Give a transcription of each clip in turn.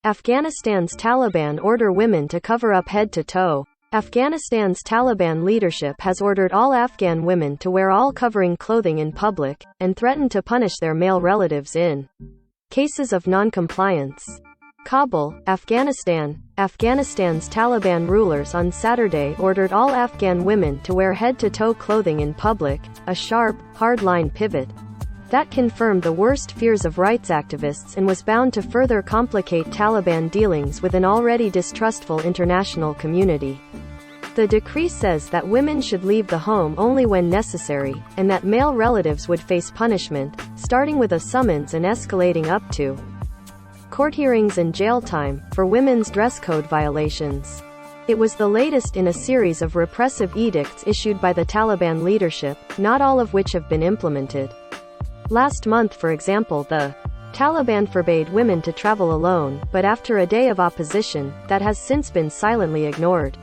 Afghanistan's Taliban order women to cover up head to toe. Afghanistan's Taliban leadership has ordered all Afghan women to wear all-covering clothing in public, and threatened to punish their male relatives in cases of non-compliance. Kabul, Afghanistan. Afghanistan's Taliban rulers on Saturday ordered all Afghan women to wear head-to-toe clothing in public, a sharp, hard-line pivot that confirmed the worst fears of rights activists and was bound to further complicate Taliban dealings with an already distrustful international community. The decree says that women should leave the home only when necessary, and that male relatives would face punishment, starting with a summons and escalating up to court hearings and jail time, for women's dress code violations. It was the latest in a series of repressive edicts issued by the Taliban leadership, not all of which have been implemented. Last month, for example, the Taliban forbade women to travel alone, but after a day of opposition, that has since been silently ignored.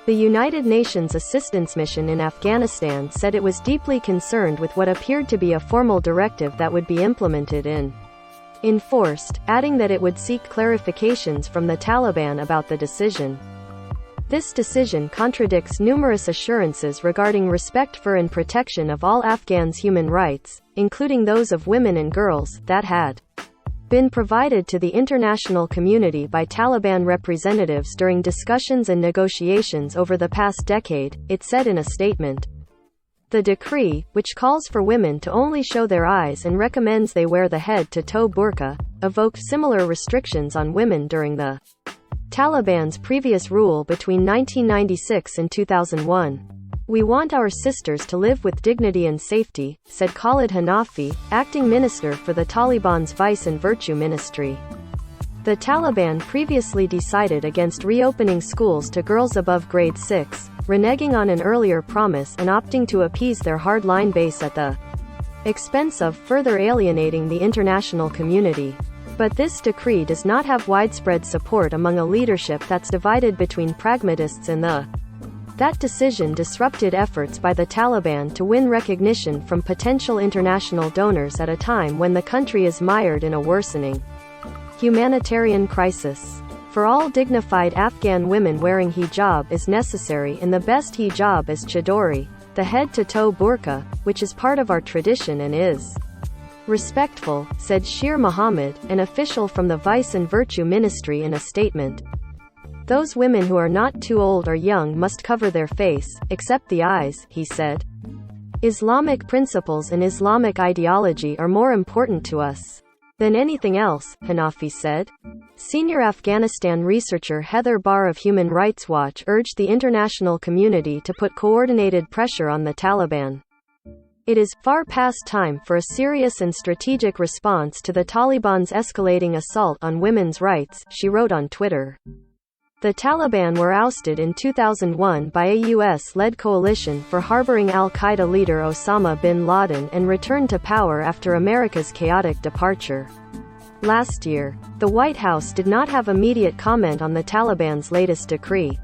The United Nations Assistance Mission in Afghanistan said it was deeply concerned with what appeared to be a formal directive that would be implemented and enforced, adding that it would seek clarifications from the Taliban about the decision. This decision contradicts numerous assurances regarding respect for and protection of all Afghans' human rights, including those of women and girls, that had been provided to the international community by Taliban representatives during discussions and negotiations over the past decade, it said in a statement. The decree, which calls for women to only show their eyes and recommends they wear the head-to-toe burqa, evoked similar restrictions on women during the Taliban's previous rule between 1996 and 2001. "We want our sisters to live with dignity and safety," said Khalid Hanafi, acting minister for the Taliban's Vice and Virtue Ministry. The Taliban previously decided against reopening schools to girls above grade 6, reneging on an earlier promise and opting to appease their hardline base at the expense of further alienating the international community. But this decree does not have widespread support among a leadership that's divided between pragmatists and the That decision disrupted efforts by the Taliban to win recognition from potential international donors at a time when the country is mired in a worsening humanitarian crisis. For all dignified Afghan women, wearing hijab is necessary, and the best hijab is chadori, the head-to-toe burqa, which is part of our tradition and is respectful, said Shir Mohammed, an official from the Vice and Virtue Ministry in a statement. Those women who are not too old or young must cover their face, except the eyes, he said. Islamic principles and Islamic ideology are more important to us than anything else, Hanafi said. Senior Afghanistan researcher Heather Barr of Human Rights Watch urged the international community to put coordinated pressure on the Taliban. It is far past time for a serious and strategic response to the Taliban's escalating assault on women's rights, she wrote on Twitter. The Taliban were ousted in 2001 by a U.S.-led coalition for harboring al-Qaeda leader Osama bin Laden and returned to power after America's chaotic departure. Last year, the White House did not have immediate comment on the Taliban's latest decree.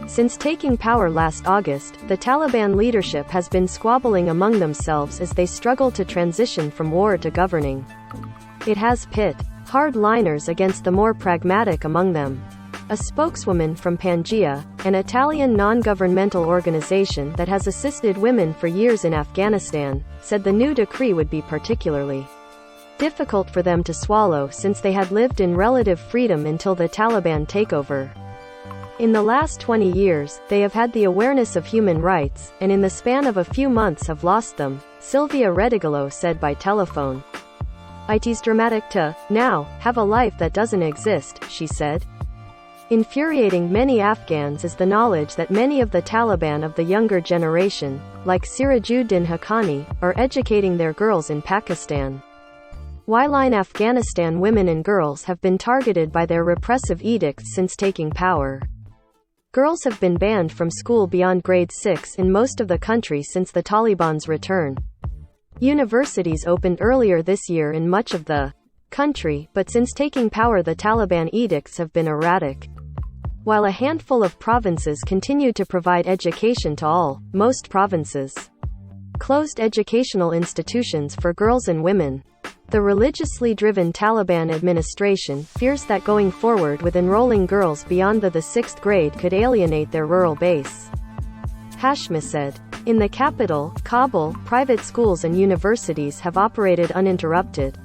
Since taking power last August, the Taliban leadership has been squabbling among themselves as they struggle to transition from war to governing. It has pit hardliners against the more pragmatic among them. A spokeswoman from Pangea, an Italian non-governmental organization that has assisted women for years in Afghanistan, said the new decree would be particularly difficult for them to swallow since they had lived in relative freedom until the Taliban takeover. In the last 20 years, they have had the awareness of human rights, and in the span of a few months have lost them, Silvia Redigolo said by telephone. "It's dramatic to, now, have a life that doesn't exist," she said. Infuriating many Afghans is the knowledge that many of the Taliban of the younger generation, like Sirajuddin Haqqani, are educating their girls in Pakistan. While in Afghanistan, women and girls have been targeted by their repressive edicts since taking power. Girls have been banned from school beyond grade 6 in most of the country since the Taliban's return. Universities opened earlier this year in much of the country, but since taking power the Taliban edicts have been erratic. While a handful of provinces continued to provide education to all, most provinces closed educational institutions for girls and women. The religiously driven Taliban administration fears that going forward with enrolling girls beyond the 6th grade could alienate their rural base. Hashmi said. In the capital, Kabul, private schools and universities have operated uninterrupted.